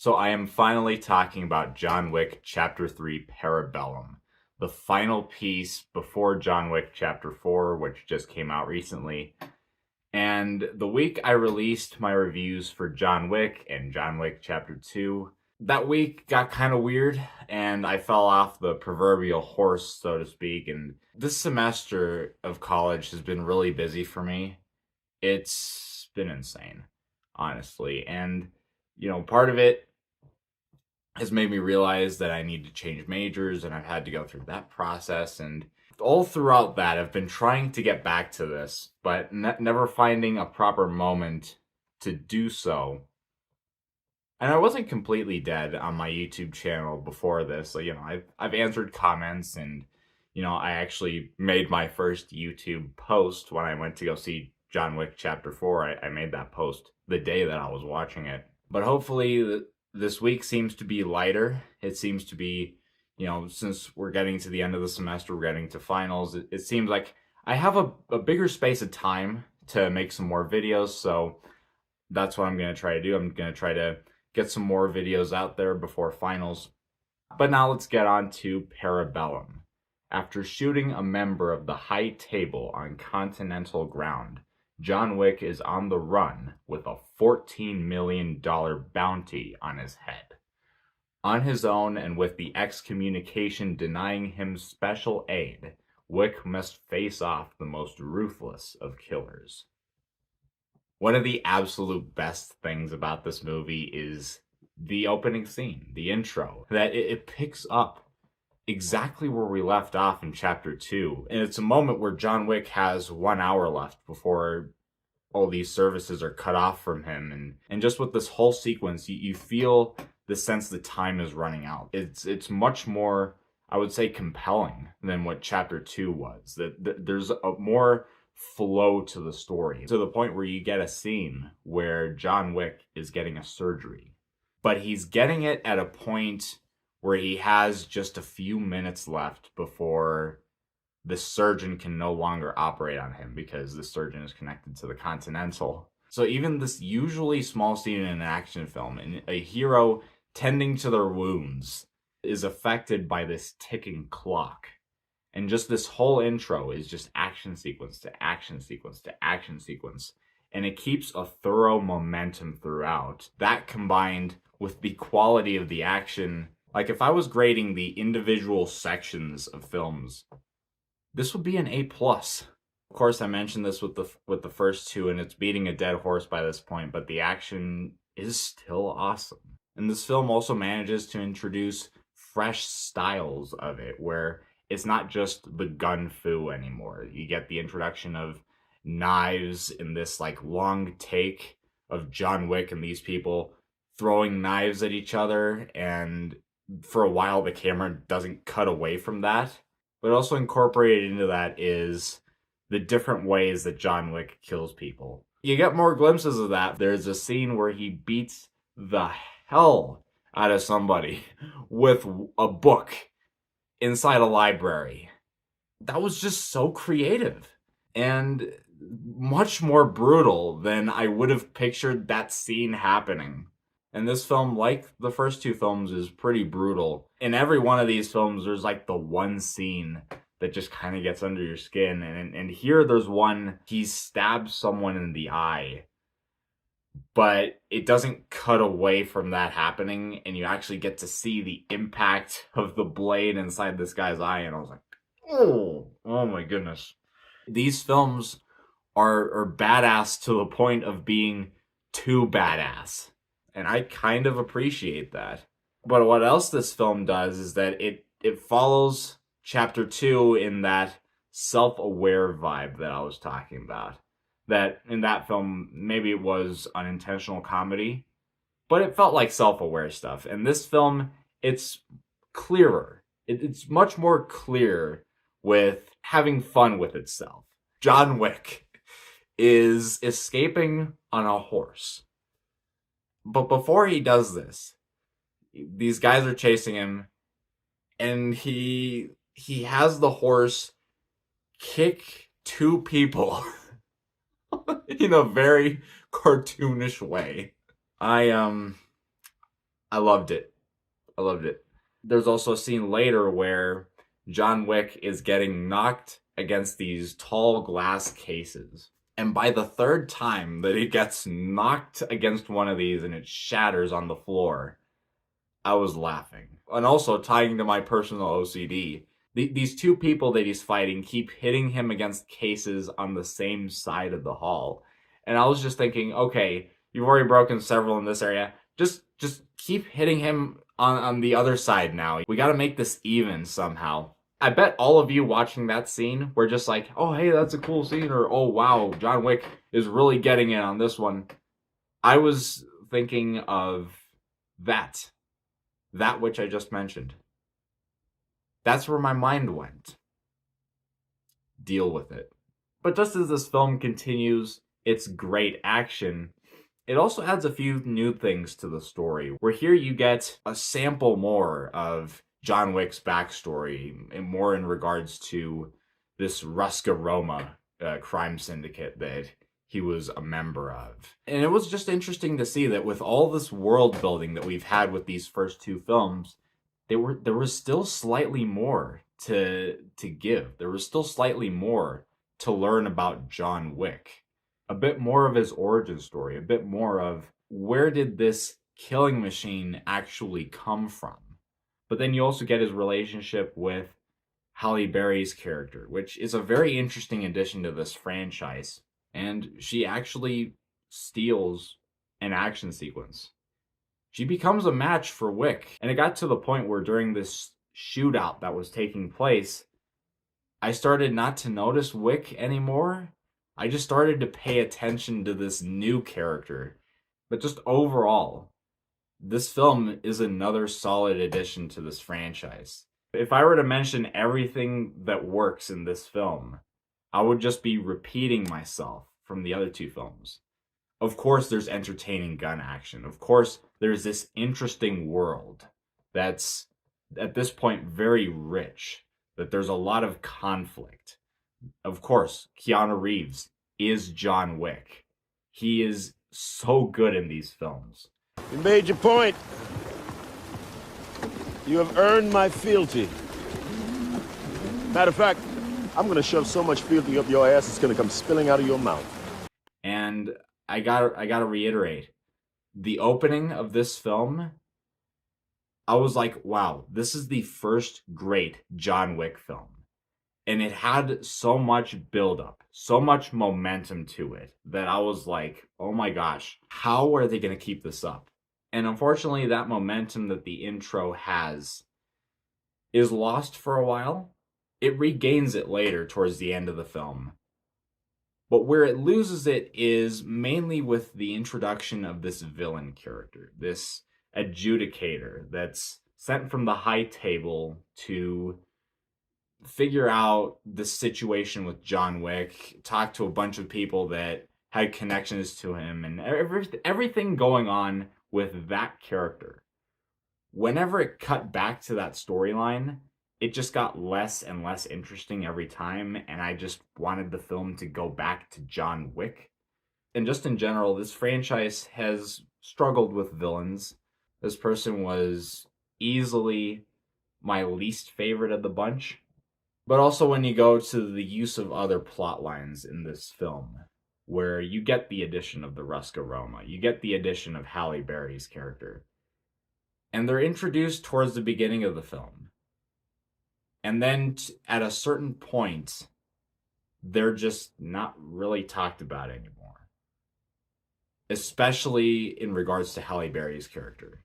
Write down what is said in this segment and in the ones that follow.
So I am finally talking about John Wick Chapter 3 Parabellum, the final piece before John Wick Chapter 4, which just came out recently. And the week I released my reviews for John Wick and John Wick Chapter 2, that week got kind of weird, and I fell off the proverbial horse, so to speak. And this semester of college has been really busy for me. It's been insane, honestly. And, part of it has made me realize that I need to change majors, and I've had to go through that process. And all throughout that, I've been trying to get back to this, but never finding a proper moment to do so. And I wasn't completely dead on my YouTube channel before this. So, I've answered comments, and I actually made my first YouTube post when I went to go see John Wick Chapter 4. I made that post the day that I was watching it. But hopefully this week seems to be lighter. It seems to be, since we're getting to the end of the semester, we're getting to finals, it seems like I have a bigger space of time to make some more videos. So that's what I'm going to try to do. I'm going to try to get some more videos out there before finals. But now let's get on to Parabellum. After shooting a member of the High Table on continental ground, John Wick is on the run with a $14 million bounty on his head. On his own, and with the excommunication denying him special aid, Wick must face off the most ruthless of killers. One of the absolute best things about this movie is the opening scene, the intro, that it picks up exactly where we left off in Chapter 2. And it's a moment where John Wick has 1 hour left before all these services are cut off from him. And just with this whole sequence, you feel the sense that time is running out. It's much more, I would say, compelling than what Chapter 2 was. That there's a more flow to the story, to the point where you get a scene where John Wick is getting a surgery. But he's getting it at a point where he has just a few minutes left before the surgeon can no longer operate on him, because the surgeon is connected to the Continental. So even this usually small scene in an action film, and a hero tending to their wounds, is affected by this ticking clock. And just this whole intro is just action sequence to action sequence to action sequence. And it keeps a thorough momentum throughout. That combined with the quality of the action, like if I was grading the individual sections of films, this would be an A+. Of course, I mentioned this with the first two, and it's beating a dead horse by this point, but the action is still awesome. And this film also manages to introduce fresh styles of it, where it's not just the gun fu anymore. You get the introduction of knives in this long take of John Wick and these people throwing knives at each other, and for a while the camera doesn't cut away from that. But also incorporated into that is the different ways that John Wick kills people. You get more glimpses of that. There's a scene where he beats the hell out of somebody with a book inside a library. That was just so creative and much more brutal than I would have pictured that scene happening. And this film, like the first two films, is pretty brutal. In every one of these films, there's the one scene that just kind of gets under your skin. And here there's one, he stabs someone in the eye, but it doesn't cut away from that happening, and you actually get to see the impact of the blade inside this guy's eye. And I was like, oh my goodness. These films are badass to the point of being too badass. And I kind of appreciate that. But what else this film does is that it follows Chapter 2 in that self-aware vibe that I was talking about. That in that film, maybe it was unintentional comedy, but it felt like self-aware stuff. And this film, it's clearer. It's much more clear with having fun with itself. John Wick is escaping on a horse. But before he does this, these guys are chasing him, and he has the horse kick two people in a very cartoonish way. I I loved it. I loved it. There's also a scene later where John Wick is getting knocked against these tall glass cases. And by the third time that he gets knocked against one of these and it shatters on the floor, I was laughing. And also, tying to my personal OCD, these two people that he's fighting keep hitting him against cases on the same side of the hall. And I was just thinking, okay, you've already broken several in this area. Just keep hitting him on the other side now. We got to make this even somehow. I bet all of you watching that scene were just like, oh, hey, that's a cool scene, or oh, wow, John Wick is really getting it on this one. I was thinking of that which I just mentioned. That's where my mind went. Deal with it. But just as this film continues its great action, it also adds a few new things to the story, where here you get a sample more of John Wick's backstory, and more in regards to this Ruska Roma crime syndicate that he was a member of. And it was just interesting to see that with all this world building that we've had with these first two films, there was still slightly more to give. There was still slightly more to learn about John Wick. A bit more of his origin story, a bit more of where did this killing machine actually come from. But then you also get his relationship with Halle Berry's character, which is a very interesting addition to this franchise. And she actually steals an action sequence. She becomes a match for Wick. And it got to the point where during this shootout that was taking place, I started not to notice Wick anymore. I just started to pay attention to this new character. But just overall, this film is another solid addition to this franchise. If I were to mention everything that works in this film, I would just be repeating myself from the other two films. Of course, there's entertaining gun action. Of course, there's this interesting world that's, at this point, very rich. That there's a lot of conflict. Of course, Keanu Reeves is John Wick. He is so good in these films. You made your point. You have earned my fealty. Matter of fact, I'm gonna shove so much fealty up your ass it's gonna come spilling out of your mouth. And I gotta reiterate, the opening of this film, I was like, wow, this is the first great John Wick film. And it had so much buildup, so much momentum to it, that I was like, oh my gosh, how are they going to keep this up? And unfortunately, that momentum that the intro has is lost for a while. It regains it later towards the end of the film. But where it loses it is mainly with the introduction of this villain character, this adjudicator that's sent from the high table to figure out the situation with John Wick, talk to a bunch of people that had connections to him, and everything going on with that character. Whenever it cut back to that storyline, it just got less and less interesting every time, and I just wanted the film to go back to John Wick. And just in general, this franchise has struggled with villains. This person was easily my least favorite of the bunch. But also when you go to the use of other plot lines in this film, where you get the addition of the Ruska Roma, you get the addition of Halle Berry's character, and they're introduced towards the beginning of the film. And then at a certain point, they're just not really talked about anymore. Especially in regards to Halle Berry's character.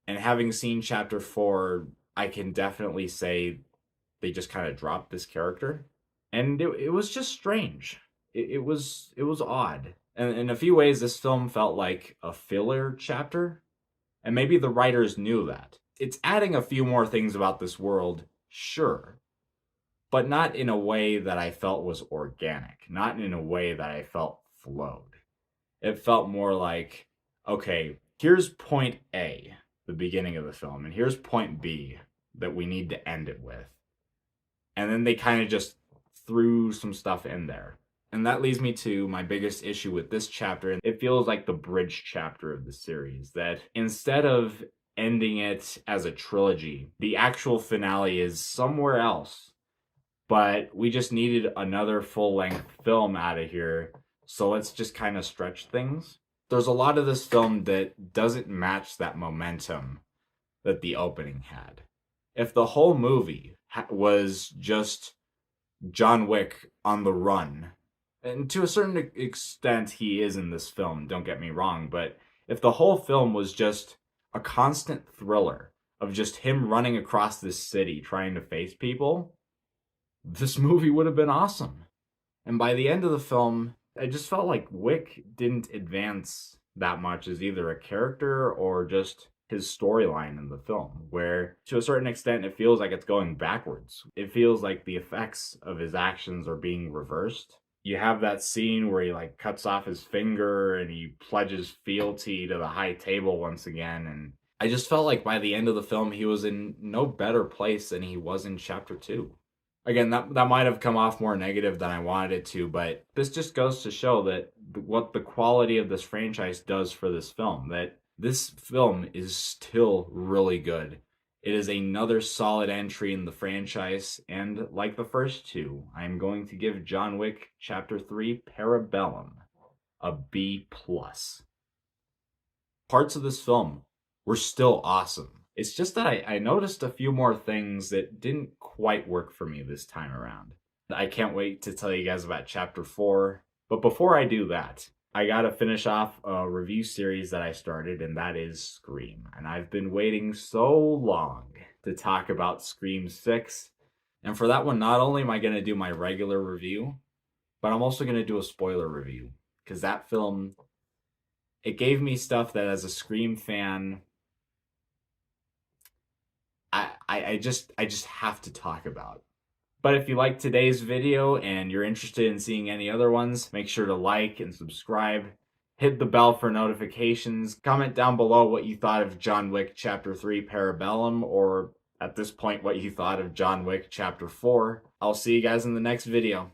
And having seen Chapter 4, I can definitely say they just kind of dropped this character. And it was just strange. It was odd. And in a few ways, this film felt like a filler chapter. And maybe the writers knew that. It's adding a few more things about this world, sure. But not in a way that I felt was organic. Not in a way that I felt flowed. It felt more like, okay, here's point A, the beginning of the film, and here's point B that we need to end it with. And then they kind of just threw some stuff in there. And that leads me to my biggest issue with this chapter. It feels like the bridge chapter of the series. That instead of ending it as a trilogy. The actual finale is somewhere else, but we just needed another full-length film out of here, so let's just kind of stretch things. There's a lot of this film that doesn't match that momentum that the opening had. If the whole movie was just John Wick on the run, and to a certain extent he is in this film, don't get me wrong, but if the whole film was just a constant thriller of just him running across this city trying to face people, this movie would have been awesome. And by the end of the film, I just felt like Wick didn't advance that much as either a character or just his storyline in the film, where to a certain extent it feels like it's going backwards. It feels like the effects of his actions are being reversed. You have that scene where he like cuts off his finger and he pledges fealty to the high table once again, and I just felt like by the end of the film he was in no better place than he was in chapter 2. Again, that might have come off more negative than I wanted it to, but this just goes to show that what the quality of this franchise does for this film, that this film is still really good. It is another solid entry in the franchise, and like the first two, I'm going to give John Wick Chapter 3 Parabellum a B+. Parts of this film were still awesome. It's just that I noticed a few more things that didn't quite work for me this time around. I can't wait to tell you guys about Chapter 4, but before I do that, I gotta finish off a review series that I started, and that is Scream. And I've been waiting so long to talk about Scream 6. And for that one, not only am I gonna do my regular review, but I'm also gonna do a spoiler review. Because that film, it gave me stuff that as a Scream fan, I just have to talk about. But if you like today's video and you're interested in seeing any other ones, make sure to like and subscribe. Hit the bell for notifications. Comment down below what you thought of John Wick Chapter 3 Parabellum, or at this point what you thought of John Wick Chapter 4. I'll see you guys in the next video.